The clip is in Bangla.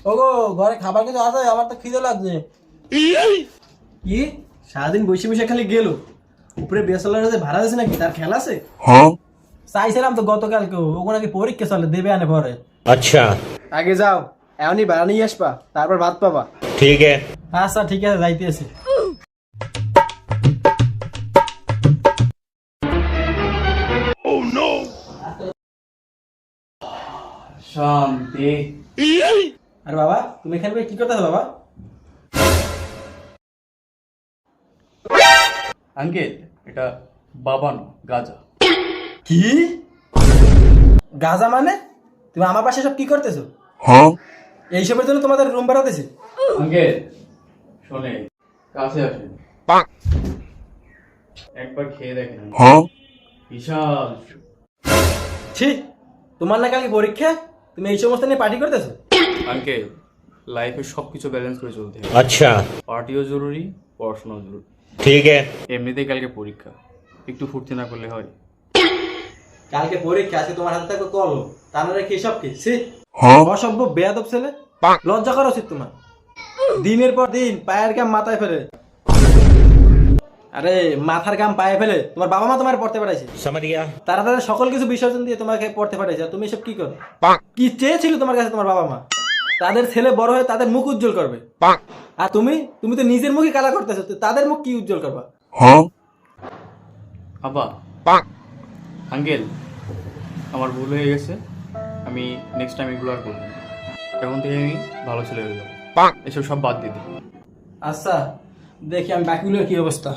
ওগো ঘরে খাবার কিছু আছে? আমার তো খিদে লাগছে। কি সারাদিন বসে বসে খালি গেল, উপরে বেসালার ভাড়া আছে নাকি, তার খেলা আছে? চাইছিলাম তো গতকালকেও, ওগুলো নাকি পরীক্ষা চলে, দেবে আনে পরে। अच्छा আগে যাও, এমনই ভাড়া নিয়ে আসবা, তারপর ভাত পাবা। ठीक है। আচ্ছা ঠিক আছে, যাইতেছি। শান্তি। আরে বাবা, তুমি এখানে কি করতেছো বাবা? আঙ্কেল, এটা বাবানো গাজা। কি গাজা মানে? তুমি আমার পাশে সব কি করতেছো? এইসবের জন্য তোমাদের রুম ভাড়া দিয়েছে? আঙ্কেল শোনে, কাছে আসেন, একবার খেয়ে দেখেন। বিশাল ছি, তোমার না কালকে পরীক্ষা, তুমি এই সমস্ত নিয়ে পার্টি করতেছো? আঙ্কেল, লাইফে সবকিছু ব্যালেন্স করে চলতে হবে। अच्छा পার্টিও জরুরি, পড়াশোনাও জরুরি। ठीक है। এমনিতেই কালকে পরীক্ষা, একটু ফুর্তি না করলে হয়? কালকে পরীক্ষা, আজকে তোমার হাতে থাকবে কলম, তা না রেখে সব কি? ছি, অসভ্য বেয়াদব ছেলে, লজ্জা করা উচিত তোমার। দিনের পর দিন পায়ের গাম মাথায় ফেলে, আরে মাথার গাম পায়ে ফেলে তোমার বাবা মা তোমার পড়তে পাঠাইছে। समझ गया। তারা তাদের সকল কিছু বিসর্জন দিয়ে তোমাকে পড়তে পাঠাইছে, আর তুমি এসব কি করো? কি চেয়েছিল তোমার কাছে তোমার বাবা মা? তাদের ছেলে বড় হয়ে তাদের মুখ উজ্জ্বল করবে, আর তুমি তুমি তো নিজের মুখই কালা করতেছো, তো তাদের মুখ কি উজ্জ্বল করবা? আব্বা, আঙ্কেল, আমার ভুল হয়ে গেছে, আমি নেক্সট টাইম এগুলো আর করবো না। এখন থেকে আমি ভালো ছেলে হয়ে যাবো, এসব সব বাদ দিয়ে দিই। আচ্ছা দেখি আমি বাকিগুলোর কি অবস্থা।